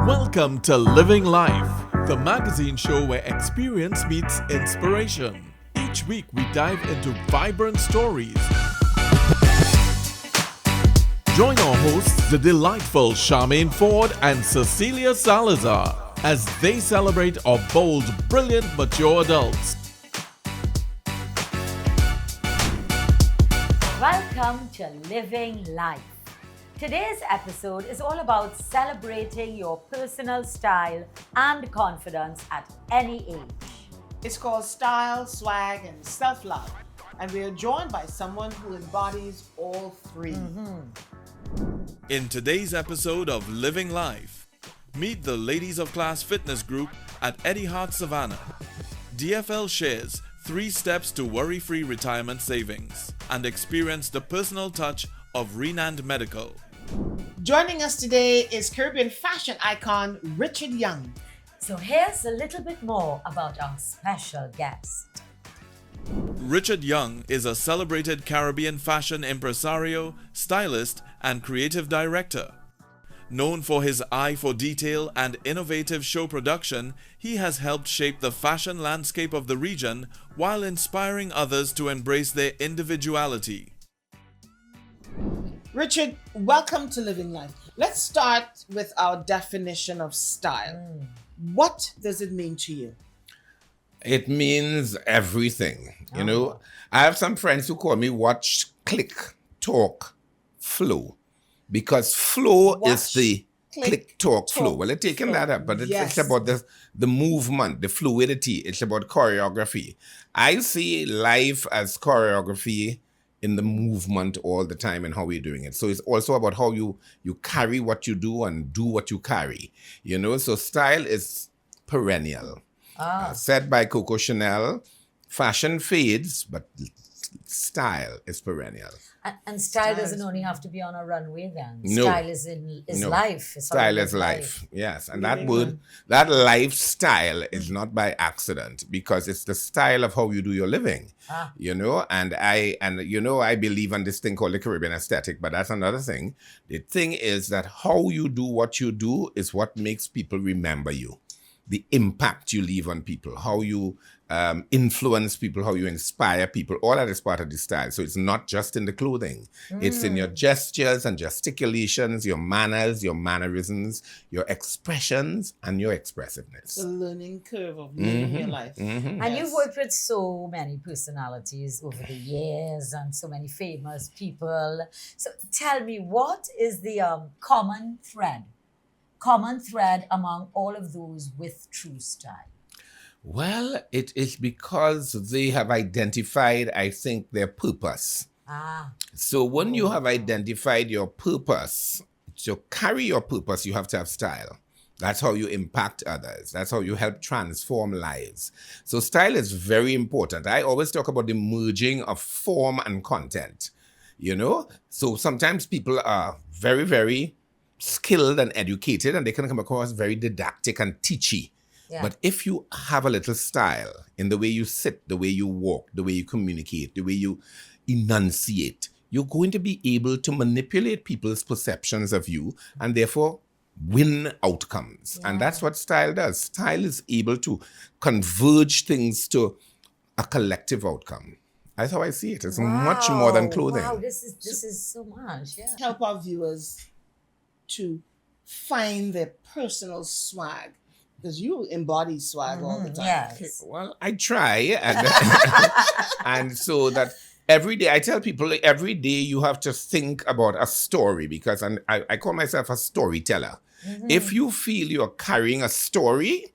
Welcome to Living Life, the magazine show where experience meets inspiration. Each week we dive into vibrant stories. Join our hosts, the delightful Charmaine Forde and Cecilia Salazar, as they celebrate our bold, brilliant, mature adults. Welcome to Living Life. Today's episode is all about celebrating your personal style and confidence at any age. It's called Style, Swag, and Self-Love. And we are joined by someone who embodies all three. In today's episode of Living Life, meet the Ladies of Class Fitness Group at Eddie Hart Savannah. DFL shares 3 steps to worry-free retirement savings and experience the personal touch of Renand Medical. Joining us today is Caribbean fashion icon Richard Young. So here's a little bit more about our special guest. Richard Young is a celebrated Caribbean fashion impresario, stylist, and creative director. Known for his eye for detail and innovative show production, he has helped shape the fashion landscape of the region while inspiring others to embrace their individuality. Richard, welcome to Living Life. Let's start with our definition of style. What does it mean to you? It means everything. You know, I have some friends who call me watch, click, talk, flow. Because flow is the click, talk, flow. Well, they're taking that up, but it's about the movement, the fluidity. It's about choreography. I see life as choreography in the movement all the time and how we're doing it. So it's also about how you carry what you do and do what you carry. You know, so style is perennial. Said by Coco Chanel, fashion fades, but style is perennial. And style doesn't only have to be on a runway then. No. Style is life. It's Style is life. Yes. And that word, that lifestyle is not by accident because it's the style of how you do your living. You know, and I believe in this thing called the Caribbean aesthetic, but that's another thing. The thing is that how you do what you do is what makes people remember you. The impact you leave on people, how you influence people, how you inspire people, all that is part of the style. So it's not just in the clothing. It's in your gestures and gesticulations, your manners, your mannerisms, your expressions, and your expressiveness. The learning curve of living your life. And you've worked with so many personalities over the years and so many famous people. So tell me, what is the common thread among all of those with true style? Well, it is because they have identified, I think, their purpose. So when you have identified your purpose, to carry your purpose, you have to have style. That's how you impact others. That's how you help transform lives. So style is very important. I always talk about the merging of form and content, you know? So sometimes people are very, very skilled and educated, and they can come across very didactic and teachy. But if you have a little style in the way you sit, the way you walk, the way you communicate, the way you enunciate, you're going to be able to manipulate people's perceptions of you and therefore win outcomes. And that's what style does. Style is able to converge things to a collective outcome. That's how I see it. It's much more than clothing. Wow, this is so much. Yeah. Help our viewers to find their personal swag. Because you embody swag all the time. Yes. Well, I try. And so that every day, I tell people, every day you have to think about a story because I call myself a storyteller. If you feel you're carrying a story,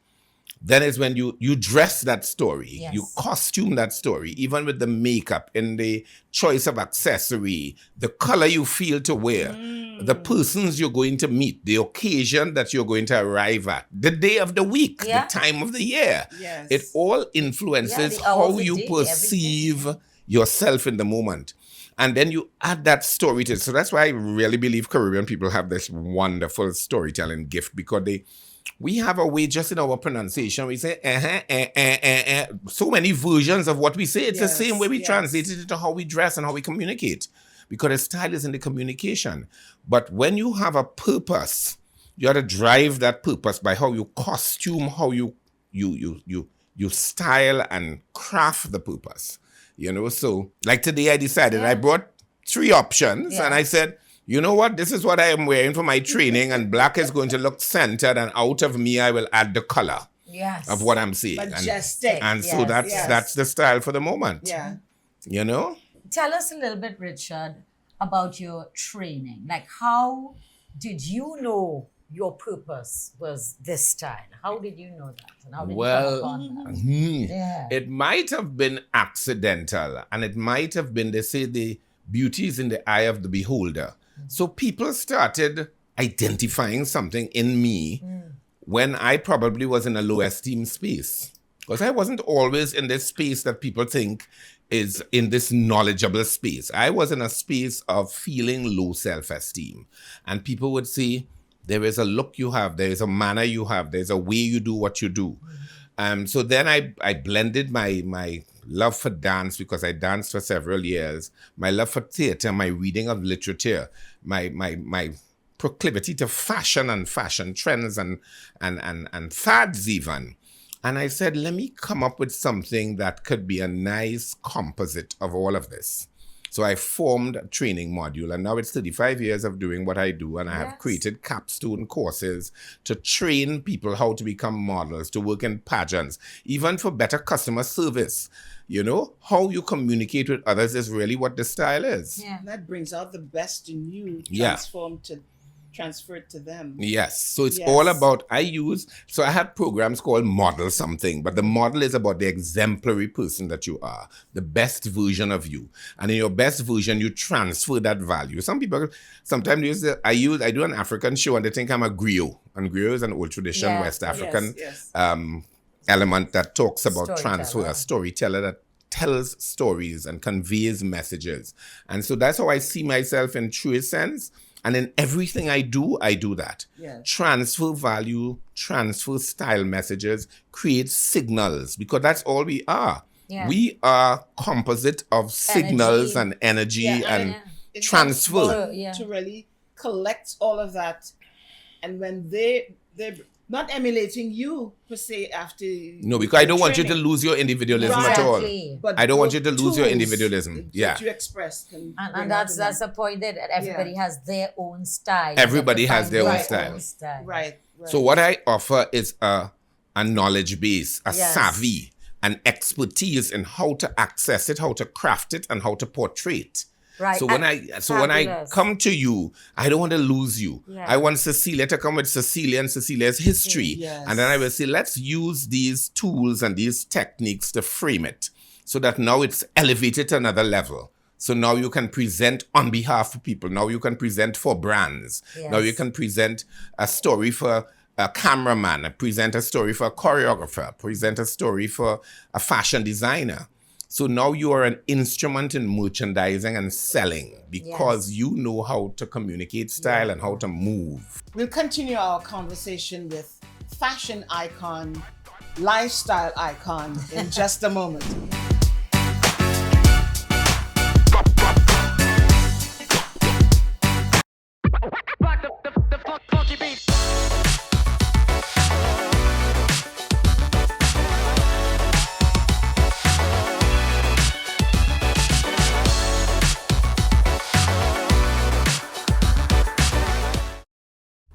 then it's when you dress that story, you costume that story, even with the makeup and the choice of accessory, the color you feel to wear, the persons you're going to meet, the occasion that you're going to arrive at, the day of the week, the time of the year. It all influences how you perceive yourself in the moment. And then you add that story to it. So that's why I really believe Caribbean people have this wonderful storytelling gift because we have a way just in our pronunciation. We say, so many versions of what we say. It's the same way we translate it into how we dress and how we communicate because the style is in the communication. But when you have a purpose, You got to drive that purpose by how you costume, how you style and craft the purpose. You know, so like today I decided I brought 3 options and I said, you know what, this is what I am wearing for my training, and black is going to look centered, and out of me I will add the color of what I'm seeing. Majestic. And so that's the style for the moment. Yeah. You know? Tell us a little bit, Richard, about your training. Like, how did you know your purpose was this style? How did you know that? And how did you come upon that? It might have been accidental, and it might have been, they say the beauty is in the eye of the beholder. So people started identifying something in me when I probably was in a low esteem space. Because I wasn't always in this space that people think is in this knowledgeable space. I was in a space of feeling low self-esteem. And people would say, there is a look you have, there is a manner you have, there's a way you do what you do. So then I blended my love for dance, because I danced for several years, my love for theater, my reading of literature, my proclivity to fashion and fashion trends and fads even. And I said, let me come up with something that could be a nice composite of all of this. So I formed a training module, and now it's 35 years of doing what I do, and I have created capstone courses to train people how to become models, to work in pageants, even for better customer service. You know, how you communicate with others is really what the style is. Yeah. That brings out the best in you, transferred to them. Yes. So it's all about, so I have programs called Model Something, but the model is about the exemplary person that you are, the best version of you. And in your best version, you transfer that value. Some people, sometimes I do an African show and they think I'm a griot. And griot is an old tradition, West African element that talks about transfer, a storyteller that tells stories and conveys messages. And so that's how I see myself in truest sense. And in everything I do that. Yeah. Transfer value, transfer style messages, create signals, because that's all we are. Yeah. We are composite of signals and energy and transfer. To really collect all of that. And when they're not emulating you per se after. No, because I don't want you to lose your individualism at all. But I don't want you to lose your individualism. That you express. And that's the point, that everybody has their own style. Everybody has their own style. Right. So what I offer is a knowledge base, a savvy, an expertise in how to access it, how to craft it, and how to portray it. Right. So when I come to you, I don't want to lose you. Yeah. I want Cecilia to come with Cecilia and Cecilia's history. Yes. And then I will say, let's use these tools and these techniques to frame it so that now it's elevated to another level. So now you can present on behalf of people. Now you can present for brands. Yes. Now you can present a story for a cameraman, present a story for a choreographer, present a story for a fashion designer. So now you are an instrument in merchandising and selling, because you know how to communicate style and how to move. We'll continue our conversation with fashion icon, lifestyle icon in just a moment.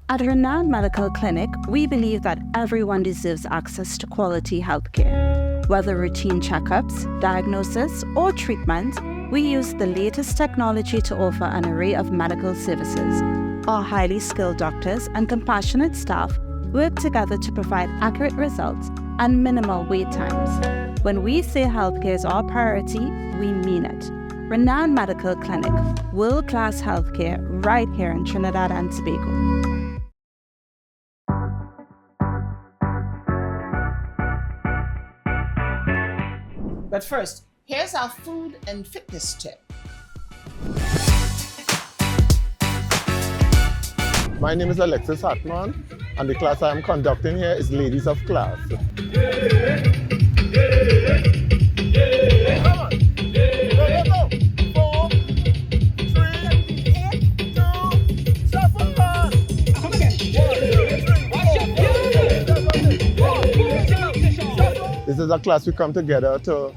At Renand Medical Clinic, we believe that everyone deserves access to quality healthcare. Whether routine checkups, diagnosis, or treatment, we use the latest technology to offer an array of medical services. Our highly skilled doctors and compassionate staff work together to provide accurate results and minimal wait times. When we say healthcare is our priority, we mean it. Renand Medical Clinic, world-class healthcare right here in Trinidad and Tobago. But first, here's our food and fitness tip. My name is Alexis Hartman, and the class I am conducting here is Ladies of Class. Come on. 4, 3, 2, shuffle on. Come again. 1, This is a class we come together to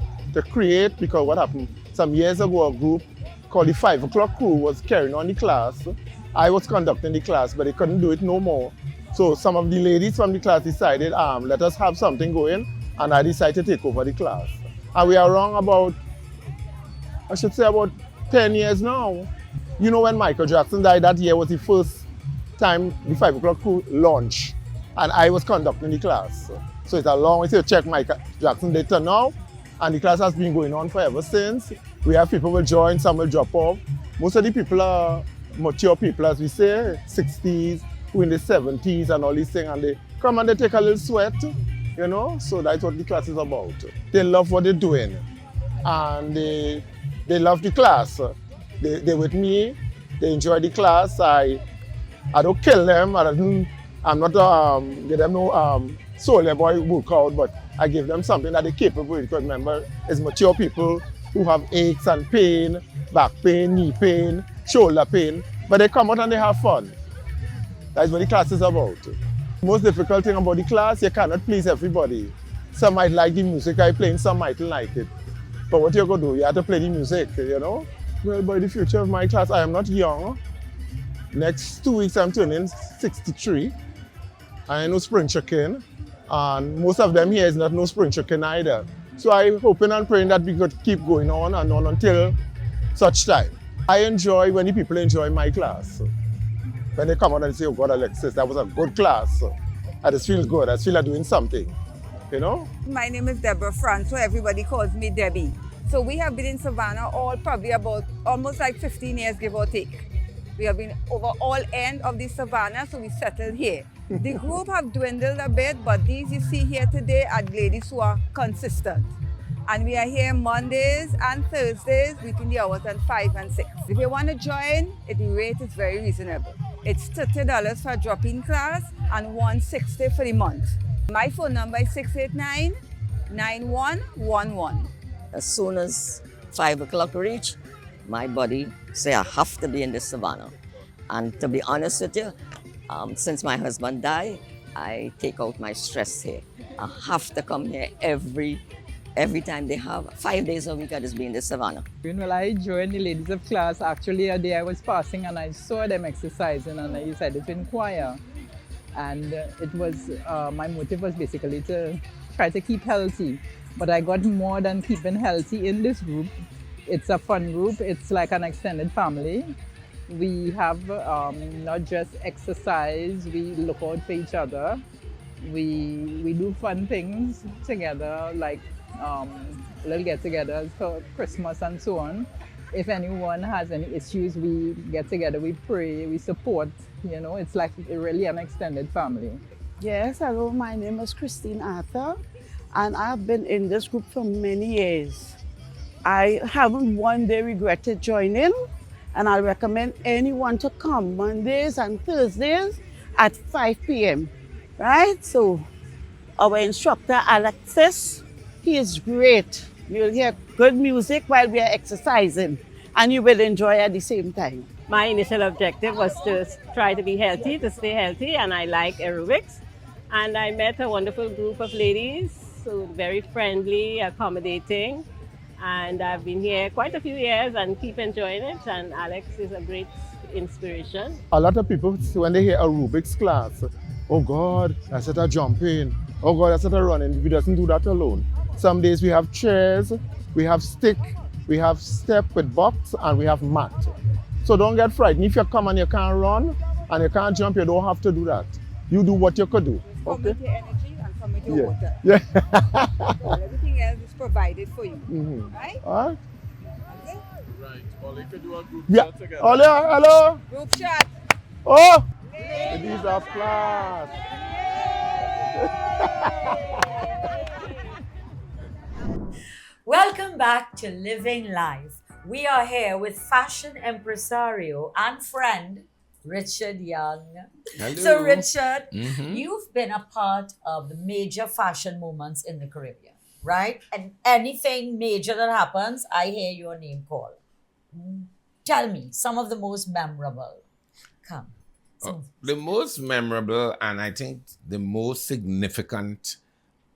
create, because what happened, some years ago, a group called the 5 o'clock crew was carrying on the class. I was conducting the class, but they couldn't do it no more. So some of the ladies from the class decided, let us have something going, and I decided to take over the class. And we are around about, I should say about 10 years now. You know, when Michael Jackson died, that year was the first time the 5 o'clock crew launched, and I was conducting the class. So it's a long way to check Michael Jackson data now, and the class has been going on forever since. We have people will join, some will drop off. Most of the people are mature people, as we say, 60s, who in the 70s and all these things, and they come and they take a little sweat, you know, so that's what the class is about. They love what they're doing, and they love the class. They're with me, they enjoy the class. I don't kill them, I'm not give them no soul boy workout, but I give them something that they're capable with, because remember, it's mature people who have aches and pain, back pain, knee pain, shoulder pain, but they come out and they have fun. That's what the class is about. The most difficult thing about the class, you cannot please everybody. Some might like the music I play, and some mightn't like it. But what you're going to do, you have to play the music, you know? Well, by the future of my class, I am not young. Next 2 weeks, I'm turning 63. I ain't no spring chicken. And most of them here is not no spring chicken either. So I'm hoping and praying that we could keep going on and on until such time. I enjoy when the people enjoy my class. When they come out and say, oh God, Alexis, that was a good class. I just feel good. I just feel like doing something, you know? My name is Deborah Francois. Everybody calls me Debbie. So we have been in Savannah probably about almost like 15 years, give or take. We have been over all end of the Savannah, so we settled here. The group have dwindled a bit, but these you see here today are ladies who are consistent. And we are here Mondays and Thursdays between the hours of 5 and 6. If you want to join, the rate is very reasonable. It's $30 for a drop-in class and $160 for the month. My phone number is 689-9111. As soon as 5 o'clock reach, my body say I have to be in the Savannah. And to be honest with you, since my husband died, I take out my stress here. I have to come here every time they have 5 days a week. I just be in the Savannah. Well, I joined the ladies of class. Actually, a day I was passing and I saw them exercising, and I decided to inquire. And it was my motive was basically to try to keep healthy. But I got more than keeping healthy in this group. It's a fun group. It's like an extended family. We have not just exercise, we look out for each other. We do fun things together, like little get-togethers for Christmas and so on. If anyone has any issues, we get together, we pray, we support. You know, it's like really an extended family. Yes, hello, my name is Christine Arthur, and I've been in this group for many years. I haven't one day regretted joining, and I recommend anyone to come Mondays and Thursdays at 5 p.m. Right? So our instructor, Alexis, he is great. You'll hear good music while we are exercising, and you will enjoy at the same time. My initial objective was to try to be healthy, to stay healthy, and I like aerobics. And I met a wonderful group of ladies, so very friendly, accommodating. And I've been here quite a few years and keep enjoying it. And Alex is a great inspiration. A lot of people, when they hear aerobics class, oh God, I said a jumping. Oh God, I said a running. We doesn't do that alone. Some days we have chairs, we have stick, we have step with box, and we have mat. So don't get frightened. If you come and you can't run and you can't jump, you don't have to do that. You do what you could do. Come with your energy and come with your water. Yeah. So everything else is provided for you. Right? All right. Okay? Right. All you could do a group Yeah. shot together. Hello. Group shot. Oh! Ladies of class. Welcome back to Living Life. We are here with fashion impresario and friend, Richard Young. Hello. So Richard, you've been a part of the major fashion moments in the Caribbean, right? And anything major that happens, I hear your name called. Tell me some of the most memorable. Come. The most memorable and I think the most significant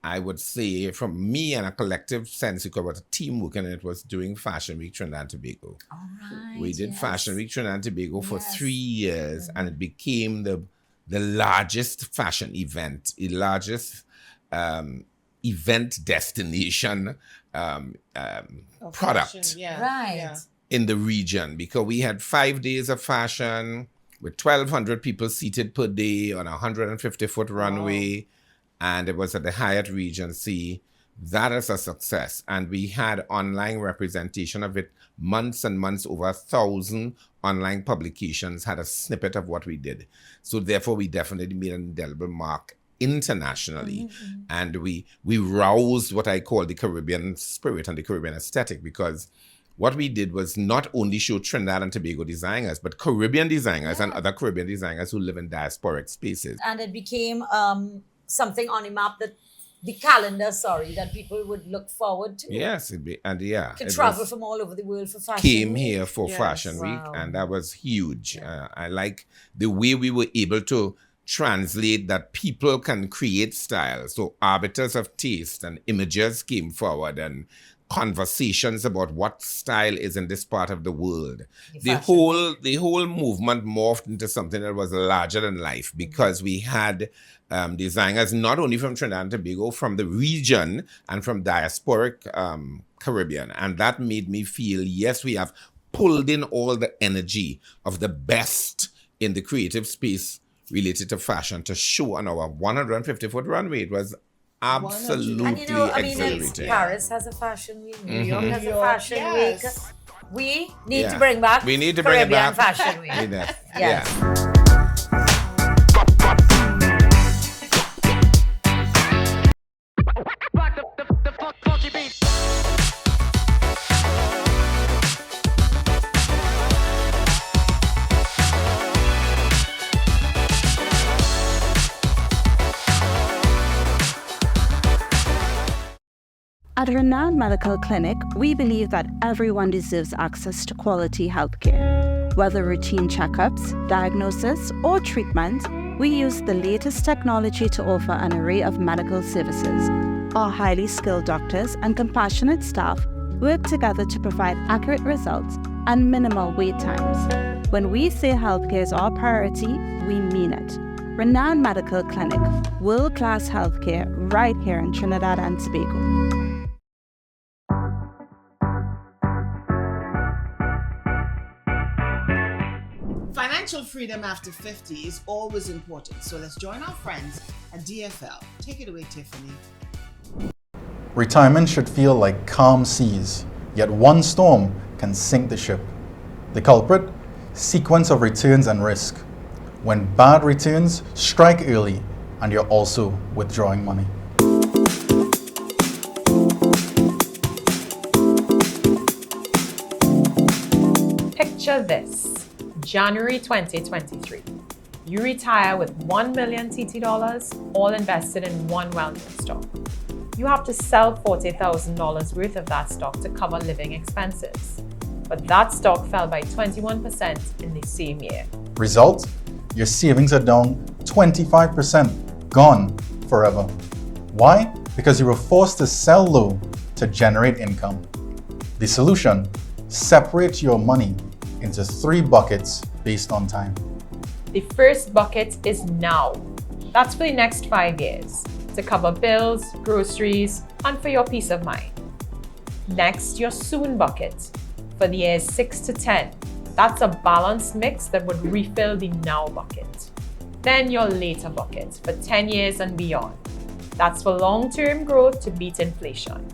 I would say from me and a collective sense, because it was a team working, and it was during Fashion Week Trinidad and Tobago. All right. We did Fashion Week Trinidad and Tobago for Yes. 3 years, and it became the largest fashion event, the largest event destination product Fashion, yeah, Right. yeah. in the region, because we had 5 days of fashion with 1,200 people seated per day on a 150-foot runway, and it was at the Hyatt Regency. That is a success, and we had online representation of it months and months. Over 1,000 online publications had a snippet of what we did. So therefore, we definitely made an indelible mark internationally, and we roused what I call the Caribbean spirit and the Caribbean aesthetic, because what we did was not only show Trinidad and Tobago designers, but Caribbean designers and other Caribbean designers who live in diasporic spaces. And it became something on the map that the calendar, that people would look forward to. Yes, Could travel from all over the world for fashion. Came Week. here for Yes. Fashion Week, Wow. and that was huge. I like the way we were able to translate that people can create style. So arbiters of taste and images came forward, and conversations about what style is in this part of the world. The whole movement morphed into something that was larger than life, because we had designers not only from Trinidad and Tobago, from the region and from diasporic Caribbean. And that made me feel, yes, we have pulled in all the energy of the best in the creative space related to fashion to show on our 150-foot runway. It was absolutely And exhilarating. Paris has a fashion week. New York has a fashion yes. week. We need Yeah. to bring back We need to bring it Caribbean back. Fashion Week. Yes. Yes. At Renand Medical Clinic, we believe that everyone deserves access to quality healthcare. Whether routine checkups, diagnosis, or treatment, we use the latest technology to offer an array of medical services. Our highly skilled doctors and compassionate staff work together to provide accurate results and minimal wait times. When we say healthcare is our priority, we mean it. Renand Medical Clinic, world-class healthcare right here in Trinidad and Tobago. Financial freedom after 50 is always important, so let's join our friends at DFL. Take it away, Tiffany. Retirement should feel like calm seas, yet one storm can sink the ship. The culprit? Sequence of returns and risk. When bad returns, strike early and you're also withdrawing money. Picture this. January 2023. You retire with 1 million TT dollars, all invested in one well-known stock. You have to sell $40,000 worth of that stock to cover living expenses. But that stock fell by 21% in the same year. Result? Your savings are down 25%, gone forever. Why? Because you were forced to sell low to generate income. The solution? Separate your money into 3 buckets based on time. The first bucket is now. That's for the next 5 years, to cover bills, groceries, and for your peace of mind. Next, your soon bucket, for the years 6 to 10. That's a balanced mix that would refill the now bucket. Then your later bucket, for 10 years and beyond. That's for long-term growth to beat inflation.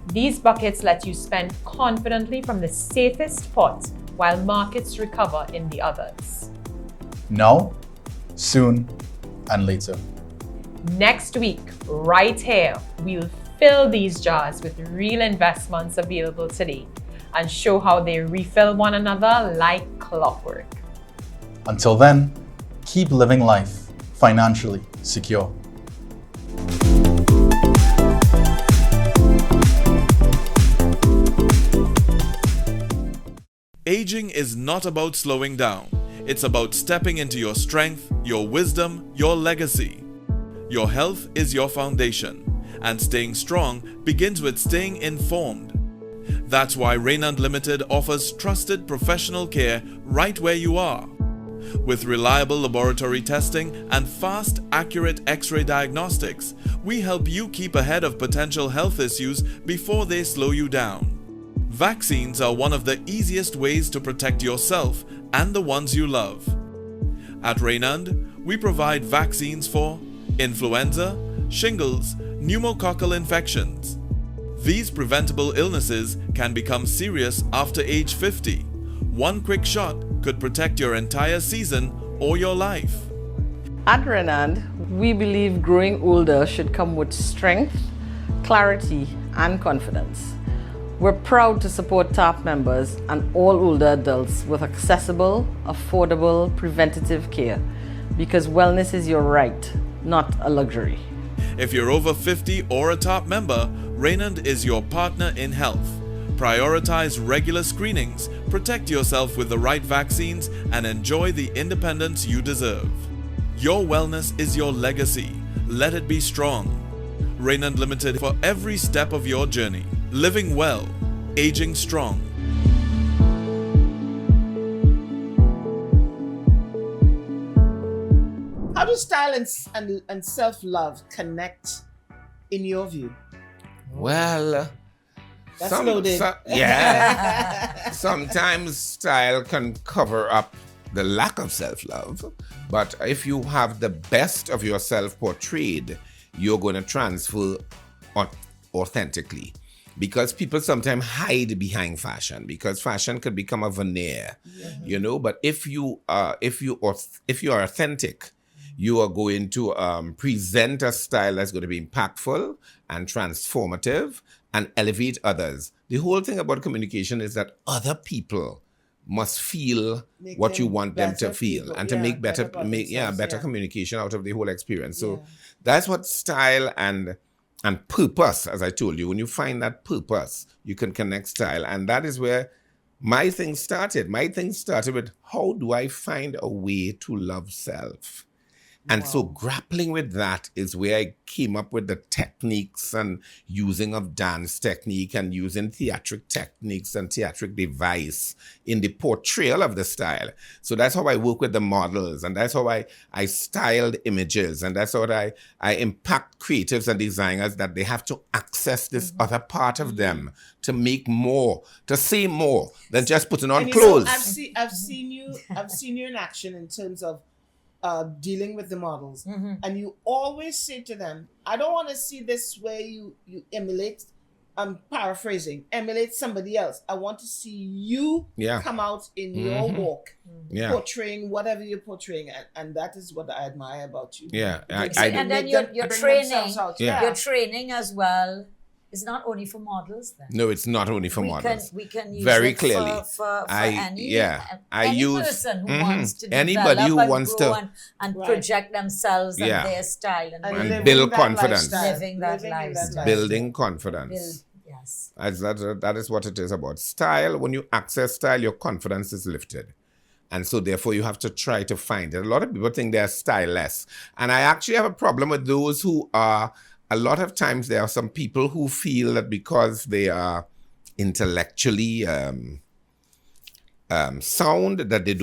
These buckets let you spend confidently from the safest pot while markets recover in the others. Now, soon, and later. Next week, right here, we'll fill these jars with real investments available today and show how they refill one another like clockwork. Until then, keep living life financially secure. Aging is not about slowing down. It's about stepping into your strength, your wisdom, your legacy. Your health is your foundation. And staying strong begins with staying informed. That's why Renand Limited offers trusted professional care right where you are. With reliable laboratory testing and fast, accurate X-ray diagnostics, we help you keep ahead of potential health issues before they slow you down. Vaccines are one of the easiest ways to protect yourself and the ones you love. At Renand, we provide vaccines for influenza, shingles, pneumococcal infections. These preventable illnesses can become serious after age 50. One quick shot could protect your entire season or your life. At Renand, we believe growing older should come with strength, clarity, and confidence. We're proud to support TTARP members and all older adults with accessible, affordable, preventative care, because wellness is your right, not a luxury. If you're over 50 or a TTARP member, Renand is your partner in health. Prioritize regular screenings, protect yourself with the right vaccines, and enjoy the independence you deserve. Your wellness is your legacy. Let it be strong. Renand Limited for every step of your journey. Living well, aging strong. How do style and self-love connect in your view? Well, That's loaded. Sometimes style can cover up the lack of self-love, but if you have the best of yourself portrayed, you're going to transfer authentically. Because people sometimes hide behind fashion, because fashion could become a veneer, you know. But if you are authentic, you are going to present a style that's going to be impactful and transformative and elevate others. The whole thing about communication is that other people must feel what you want them to feel, and to make better communication out of the whole experience. So that's what style and purpose, as I told you, when you find that purpose, you can connect style. And that is where my thing started. My thing started with, how do I find a way to love self? And so grappling with that is where I came up with the techniques and using of dance technique and using theatric techniques and theatric device in the portrayal of the style. So that's how I work with the models, and that's how I styled images, and that's how I impact creatives and designers that they have to access this other part of them to make more, to say more than just putting on clothes. I've seen you in action in terms of dealing with the models, and you always say to them, I don't want to see this where you emulate, I'm paraphrasing, emulate somebody else. I want to see you come out in your walk, portraying whatever you're portraying, and that is what I admire about you. And then you're training, you're training as well. It's not only for models then. No, it's not only for models. We can use very it clearly. For any person who wants to anybody who wants to and project themselves and their style and build confidence. Living that lifestyle. Building confidence. Yes. That is what it is about. Style, when you access style, your confidence is lifted. And so therefore you have to try to find it. A lot of people think they're styleless. And I actually have a problem with those who are. A lot of times there are some people who feel that because they are intellectually sound, that they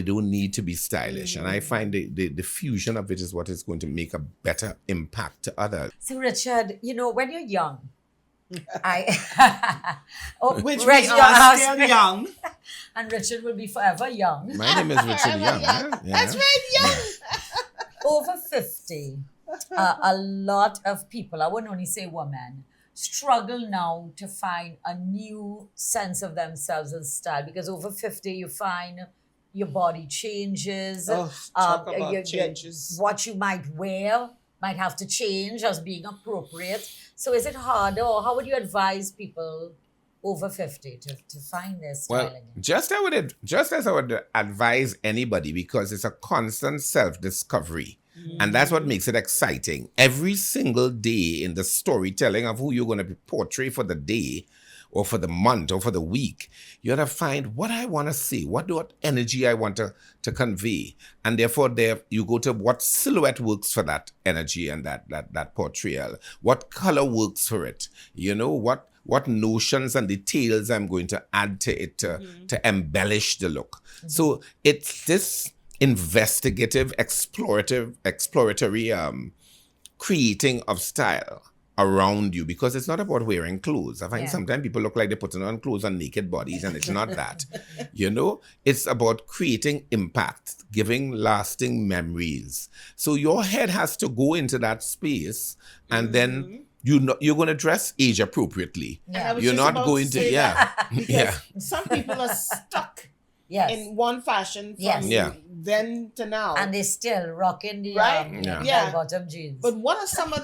don't need to be stylish. And I find the fusion of it is what is going to make a better impact to others. So Richard, when you're young, which we are still young. And Richard will be forever young. My name is Richard Young. That's right, young. Over 50. A lot of people, I wouldn't only say women, struggle now to find a new sense of themselves and style, because over 50 you find your body changes. Changes. What you might wear might have to change as being appropriate. So is it harder, or how would you advise people over 50 to find their style again? Just as I would advise anybody, because it's a constant self-discovery. And that's what makes it exciting. Every single day in the storytelling of who you're going to portray for the day, or for the month or for the week. You have to find what I want to see, what energy I want to convey. And therefore there you go to what silhouette works for that energy and that portrayal. What color works for it? You know, what notions and details I'm going to add to it to embellish the look. So it's this investigative, exploratory creating of style around you, because it's not about wearing clothes. I find sometimes people look like they're putting on clothes on naked bodies, and it's not that. You know, it's about creating impact, giving lasting memories. So your head has to go into that space, and then you're going to dress age appropriately. You're not going to, because some people are stuck in one fashion from then to now, and they still rocking the bottom jeans. But what are some of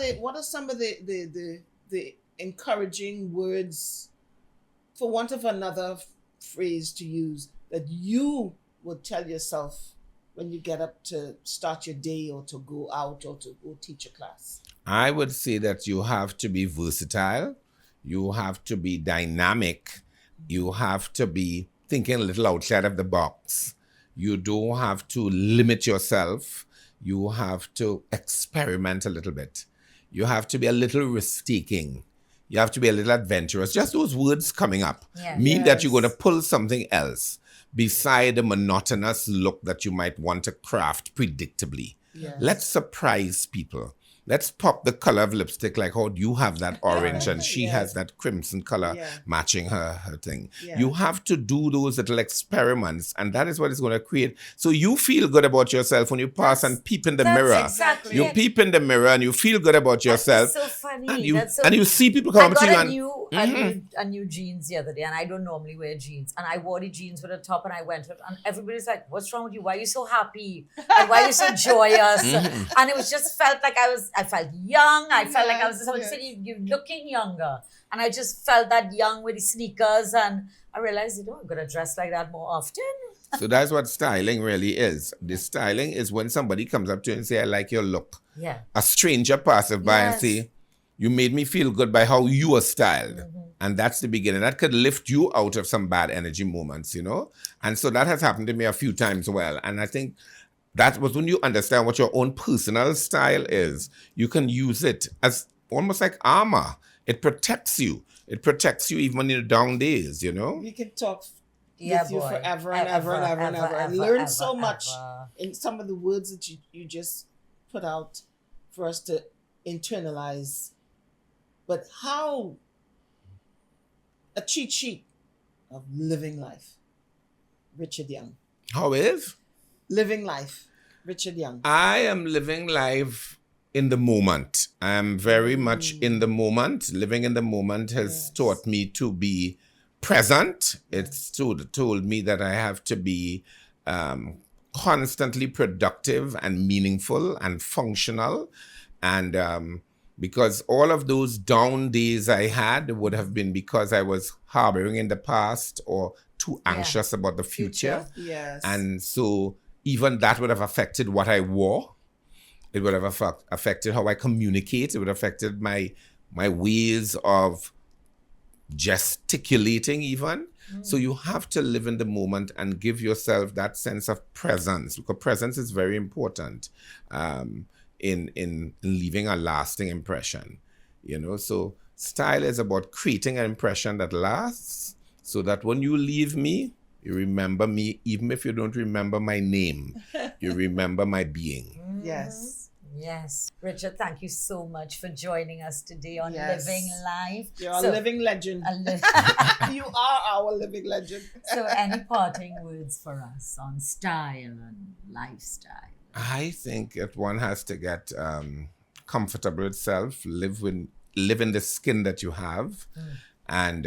the encouraging words, for want of another phrase to use, that you would tell yourself when you get up to start your day or to go out or to go teach a class? I would say that you have to be versatile, you have to be dynamic, you have to be thinking a little outside of the box. You don't have to limit yourself. You have to experiment a little bit. You have to be a little risk-taking. You have to be a little adventurous. Just those words coming up mean that you're going to pull something else beside the monotonous look that you might want to craft predictably. Let's surprise people. Let's pop the color of lipstick, like how you have that orange and she has that crimson color matching her thing. You have to do those little experiments, and that is what it's going to create. So you feel good about yourself when you pass and peep in the mirror. Exactly you peep in the mirror and you feel good about yourself. That's so funny. And you see people come up to you and a new jeans the other day, and I don't normally wear jeans, and I wore the jeans with a top, and I went out, and everybody's like, "What's wrong with you? Why are you so happy? And why are you so joyous?" And it was just felt like I felt young. I felt like I was somebody said, "You're looking younger," and I just felt that young with the sneakers, and I realized, I'm gonna dress like that more often. So that's what styling really is. The styling is when somebody comes up to you and say, "I like your look." A stranger passes by and say, "You made me feel good by how you are styled." And that's the beginning. That could lift you out of some bad energy moments, you know? And so that has happened to me a few times well. And I think that was when you understand what your own personal style is, you can use it as almost like armor. It protects you. It protects you even in the down days, you know? We can talk with you forever and ever and learn so much in some of the words that you just put out for us to internalize. But how a cheat sheet of living life, Richard Young. How is? Living life, Richard Young. I am living life in the moment. I am very much in the moment. Living in the moment has taught me to be present. It's told me that I have to be constantly productive and meaningful and functional. And because all of those down days I had would have been because I was harboring in the past or too anxious about the future. And so even that would have affected what I wore. It would have affected how I communicate. It would have affected my ways of gesticulating even. So you have to live in the moment and give yourself that sense of presence, because presence is very important in leaving a lasting impression, you know. So style is about creating an impression that lasts, so that when you leave me, you remember me, even if you don't remember my name, you remember my being. Yes. Richard, thank you so much for joining us today on Living Life. You're a living legend. You are our living legend. So any parting words for us on style and lifestyle? I think that one has to get comfortable with self, live in the skin that you have, and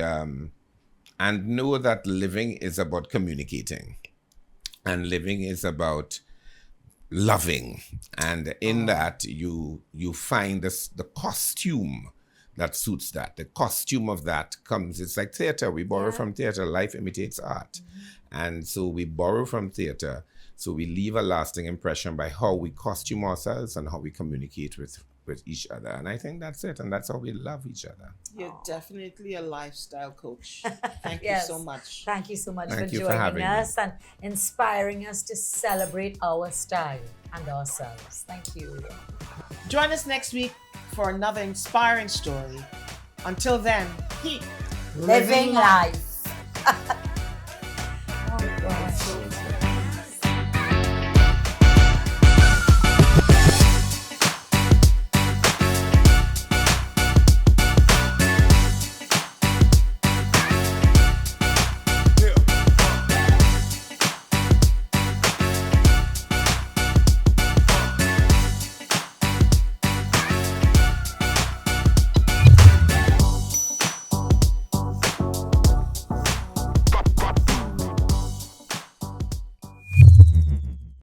know that living is about communicating, and living is about loving, and in that you find the costume that suits that. The costume of that comes, it's like theater. We borrow from theater. Life imitates art. And so we borrow from theater. So we leave a lasting impression by how we costume ourselves and how we communicate with with each other. And I think that's it. And that's how we love each other. You're definitely a lifestyle coach. Thank Yes. you so much. Thank you so much Thank for you for joining having us and inspiring us to celebrate our style and ourselves. Thank you. Join us next week for another inspiring story. Until then, keep Living life.